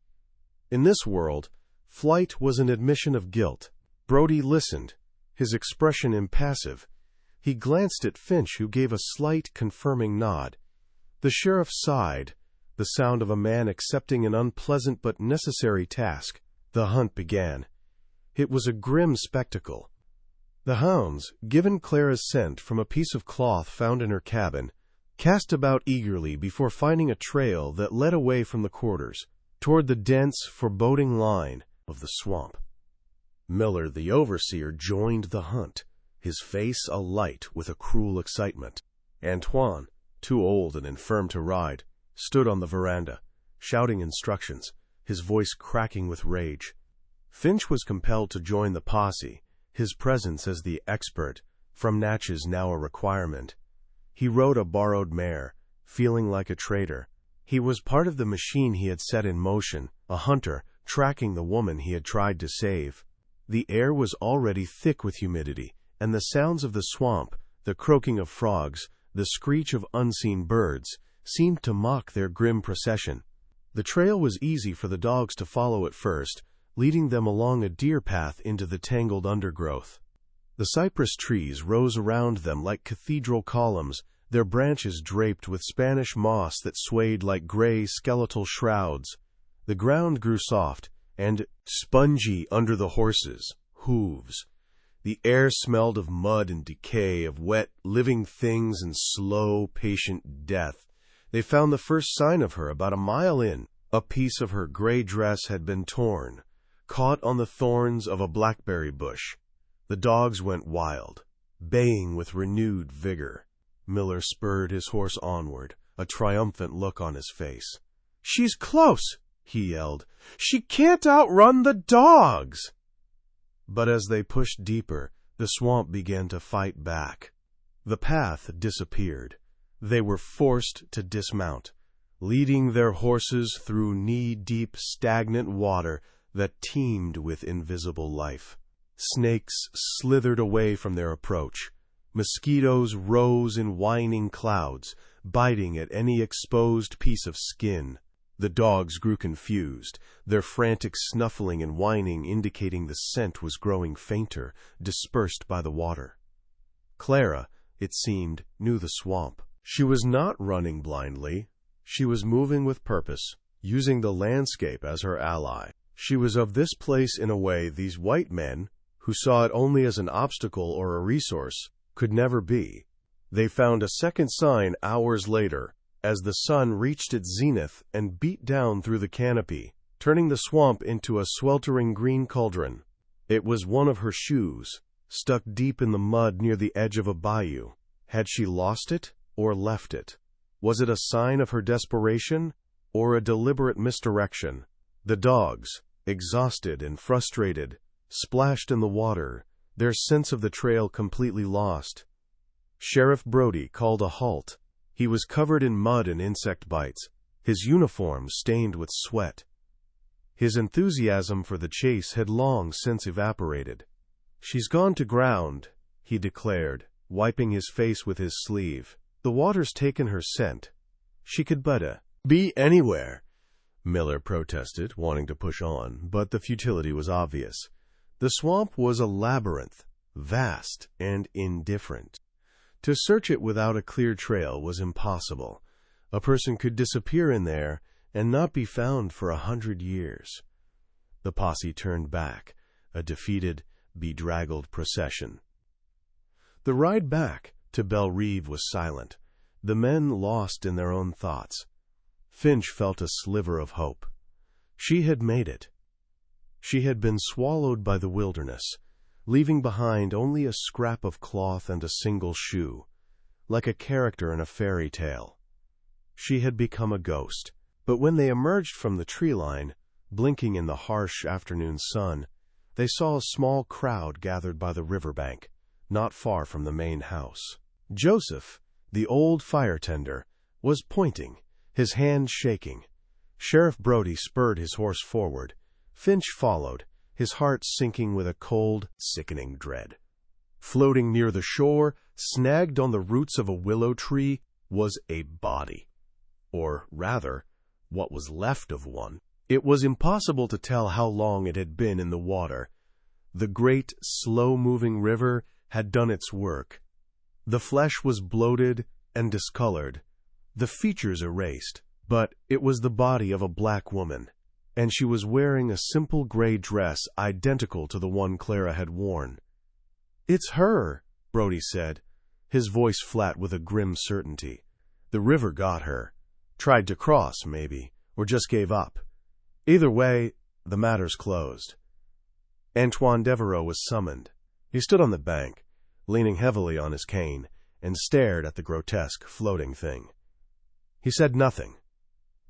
In this world, flight was an admission of guilt. Brody listened, his expression impassive. He glanced at Finch, who gave a slight, confirming nod. The sheriff sighed, the sound of a man accepting an unpleasant but necessary task. The hunt began. It was a grim spectacle. The hounds, given Clara's scent from a piece of cloth found in her cabin, cast about eagerly before finding a trail that led away from the quarters, toward the dense, foreboding line of the swamp. Miller, the overseer, joined the hunt, his face alight with a cruel excitement. Antoine, too old and infirm to ride, stood on the veranda, shouting instructions, his voice cracking with rage. Finch was compelled to join the posse, his presence as the expert from Natchez now a requirement. He rode a borrowed mare, feeling like a traitor. He was part of the machine he had set in motion, a hunter, tracking the woman he had tried to save. The air was already thick with humidity, and the sounds of the swamp, the croaking of frogs, the screech of unseen birds, seemed to mock their grim procession. The trail was easy for the dogs to follow at first, leading them along a deer path into the tangled undergrowth. The cypress trees rose around them like cathedral columns, their branches draped with Spanish moss that swayed like gray skeletal shrouds. The ground grew soft and spongy under the horses' hooves. The air smelled of mud and decay, of wet, living things and slow, patient death. They found the first sign of her about a mile in. A piece of her gray dress had been torn, caught on the thorns of a blackberry bush. The dogs went wild, baying with renewed vigor. Miller spurred his horse onward, a triumphant look on his face. "She's close!" he yelled. "She can't outrun the dogs!" But as they pushed deeper, the swamp began to fight back. The path disappeared. They were forced to dismount, leading their horses through knee-deep, stagnant water that teemed with invisible life. Snakes slithered away from their approach. Mosquitoes rose in whining clouds, biting at any exposed piece of skin. The dogs grew confused, their frantic snuffling and whining indicating the scent was growing fainter, dispersed by the water. Clara, it seemed, knew the swamp. She was not running blindly. She was moving with purpose, using the landscape as her ally. She was of this place in a way these white men, who saw it only as an obstacle or a resource, could never be. They found a second sign hours later, as the sun reached its zenith and beat down through the canopy, turning the swamp into a sweltering green cauldron. It was one of her shoes, stuck deep in the mud near the edge of a bayou. Had she lost it or left it? Was it a sign of her desperation or a deliberate misdirection? The dogs, exhausted and frustrated, splashed in the water, their sense of the trail completely lost. Sheriff Brody called a halt. He was covered in mud and insect bites, his uniform stained with sweat. His enthusiasm for the chase had long since evaporated. "She's gone to ground," he declared, wiping his face with his sleeve. "The water's taken her scent. She could but be anywhere." Miller protested, wanting to push on, but the futility was obvious. The swamp was a labyrinth, vast and indifferent. To search it without a clear trail was impossible. A person could disappear in there and not be found for 100 years. The posse turned back, a defeated, bedraggled procession. The ride back to Belle Reve was silent, the men lost in their own thoughts. Finch felt a sliver of hope. She had made it. She had been swallowed by the wilderness, leaving behind only a scrap of cloth and a single shoe, like a character in a fairy tale. She had become a ghost. But when they emerged from the tree line, blinking in the harsh afternoon sun, they saw a small crowd gathered by the riverbank, not far from the main house. Joseph, the old fire tender, was pointing, his hand shaking. Sheriff Brody spurred his horse forward. Finch followed, his heart sinking with a cold, sickening dread. Floating near the shore, snagged on the roots of a willow tree, was a body. Or rather, what was left of one. It was impossible to tell how long it had been in the water. The great, slow-moving river had done its work. The flesh was bloated and discolored, the features erased, but it was the body of a black woman, and she was wearing a simple gray dress identical to the one Clara had worn. "It's her," Brody said, his voice flat with a grim certainty. "The river got her. Tried to cross, maybe, or just gave up. Either way, the matter's closed." Antoine Devereaux was summoned. He stood on the bank, leaning heavily on his cane, and stared at the grotesque, floating thing. He said nothing.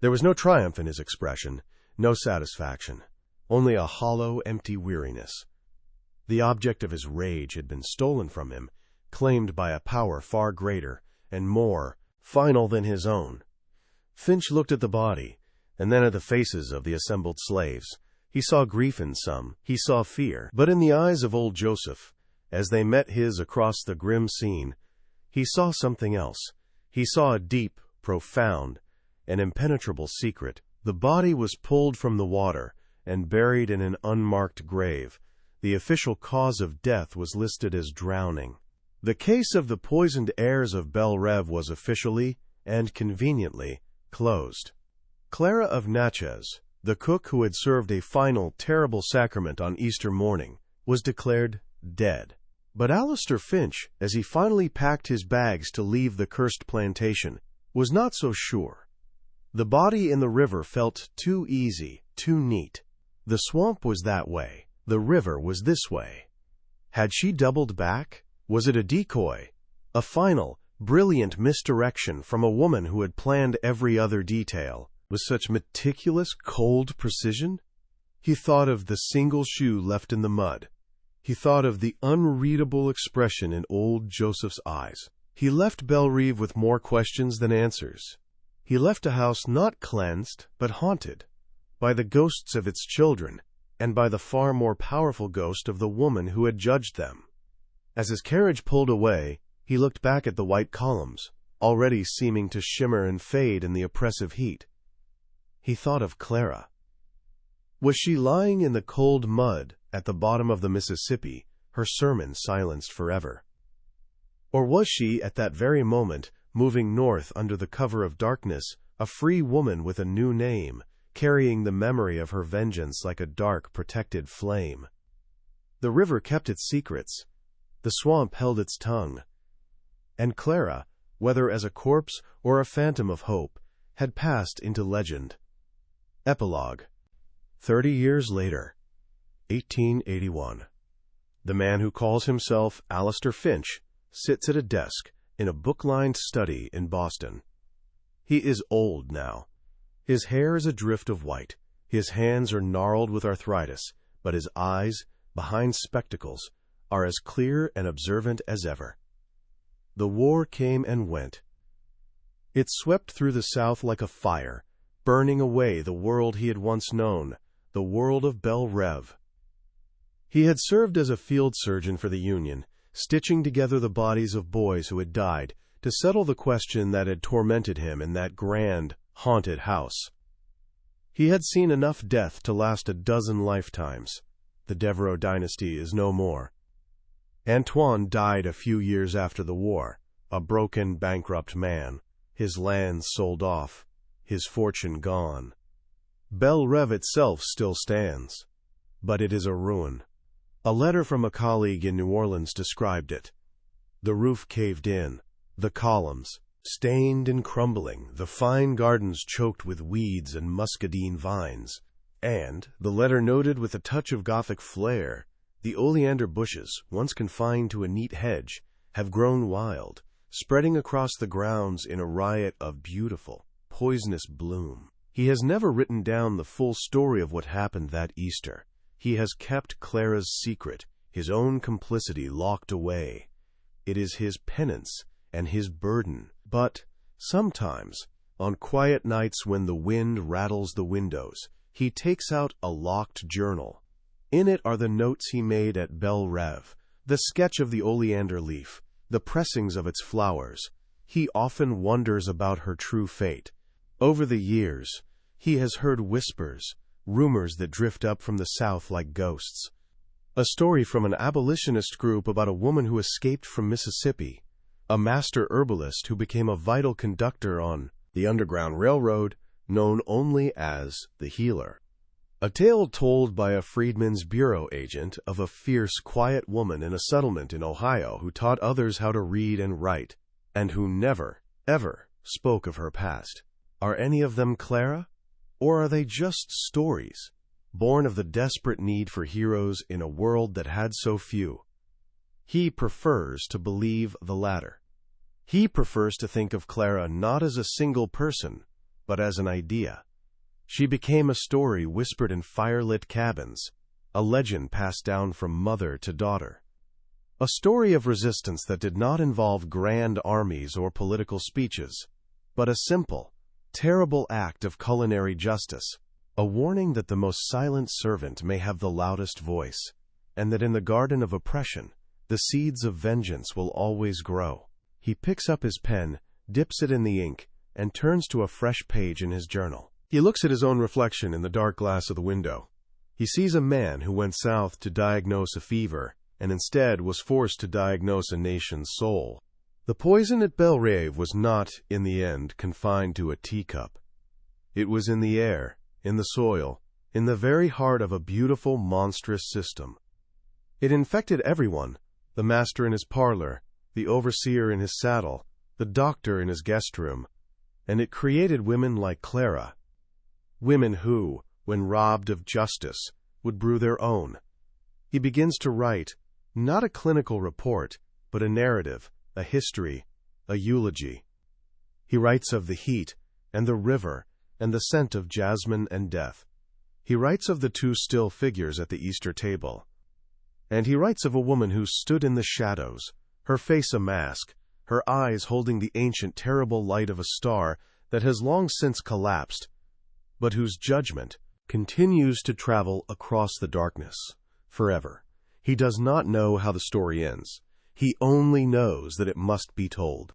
There was no triumph in his expression, no satisfaction, only a hollow, empty weariness. The object of his rage had been stolen from him, claimed by a power far greater and more final than his own. Finch looked at the body, and then at the faces of the assembled slaves. He saw grief in some, he saw fear, but in the eyes of old Joseph, as they met his across the grim scene, he saw something else. He saw a deep, profound, and impenetrable secret. The body was pulled from the water and buried in an unmarked grave. The official cause of death was listed as drowning. The case of the poisoned heirs of Belle Reve was officially, and conveniently, closed. Clara of Natchez, the cook who had served a final, terrible sacrament on Easter morning, was declared dead. But Alistair Finch, as he finally packed his bags to leave the cursed plantation, was not so sure. The body in the river felt too easy, too neat. The swamp was that way. The river was this way. Had she doubled back? Was it a decoy? A final, brilliant misdirection from a woman who had planned every other detail with such meticulous, cold precision? He thought of the single shoe left in the mud. He thought of the unreadable expression in old Joseph's eyes. He left Belle Reve with more questions than answers. He left a house not cleansed, but haunted, by the ghosts of its children, and by the far more powerful ghost of the woman who had judged them. As his carriage pulled away, he looked back at the white columns, already seeming to shimmer and fade in the oppressive heat. He thought of Clara. Was she lying in the cold mud at the bottom of the Mississippi, her sermon silenced forever? Or was she, at that very moment, moving north under the cover of darkness, a free woman with a new name, carrying the memory of her vengeance like a dark, protected flame? The river kept its secrets. The swamp held its tongue. And Clara, whether as a corpse or a phantom of hope, had passed into legend. Epilogue. 30 years later, 1881. The man who calls himself Alistair Finch sits at a desk in a book-lined study in Boston. He is old now. His hair is a drift of white. His hands are gnarled with arthritis, but his eyes, behind spectacles, are as clear and observant as ever. The war came and went. It swept through the South like a fire, burning away the world he had once known, the world of Belle Reve. He had served as a field surgeon for the Union, stitching together the bodies of boys who had died to settle the question that had tormented him in that grand, haunted house. He had seen enough death to last a dozen lifetimes. The Devereux dynasty is no more. Antoine died a few years after the war, a broken, bankrupt man, his lands sold off, his fortune gone. Belle Reve itself still stands, but it is a ruin. A letter from a colleague in New Orleans described it. The roof caved in, the columns, stained and crumbling, the fine gardens choked with weeds and muscadine vines, and, the letter noted with a touch of Gothic flair, the oleander bushes, once confined to a neat hedge, have grown wild, spreading across the grounds in a riot of beautiful, poisonous bloom. He has never written down the full story of what happened that Easter. He has kept Clara's secret, his own complicity locked away. It is his penance and his burden. But, sometimes, on quiet nights when the wind rattles the windows, he takes out a locked journal. In it are the notes he made at Belle Reve, the sketch of the oleander leaf, the pressings of its flowers. He often wonders about her true fate. Over the years, he has heard whispers, rumors that drift up from the South like ghosts. A story from an abolitionist group about a woman who escaped from Mississippi, a master herbalist who became a vital conductor on the Underground Railroad, known only as the Healer. A tale told by a Freedmen's Bureau agent of a fierce, quiet woman in a settlement in Ohio who taught others how to read and write, and who never, ever spoke of her past. Are any of them Clara? Or are they just stories, born of the desperate need for heroes in a world that had so few? He prefers to believe the latter. He prefers to think of Clara not as a single person, but as an idea. She became a story whispered in firelit cabins, a legend passed down from mother to daughter. A story of resistance that did not involve grand armies or political speeches, but a simple, terrible act of culinary justice, a warning that the most silent servant may have the loudest voice, and that in the garden of oppression, the seeds of vengeance will always grow. He picks up his pen, dips it in the ink, and turns to a fresh page in his journal. He looks at his own reflection in the dark glass of the window. He sees a man who went south to diagnose a fever, and instead was forced to diagnose a nation's soul. The poison at Belrive was not, in the end, confined to a teacup. It was in the air, in the soil, in the very heart of a beautiful, monstrous system. It infected everyone, the master in his parlor, the overseer in his saddle, the doctor in his guest room, and it created women like Clara. Women who, when robbed of justice, would brew their own. He begins to write, not a clinical report, but a narrative, a history, a eulogy. He writes of the heat, and the river, and the scent of jasmine and death. He writes of the two still figures at the Easter table. And he writes of a woman who stood in the shadows, her face a mask, her eyes holding the ancient terrible light of a star that has long since collapsed, but whose judgment continues to travel across the darkness, forever. He does not know how the story ends. He only knows that it must be told.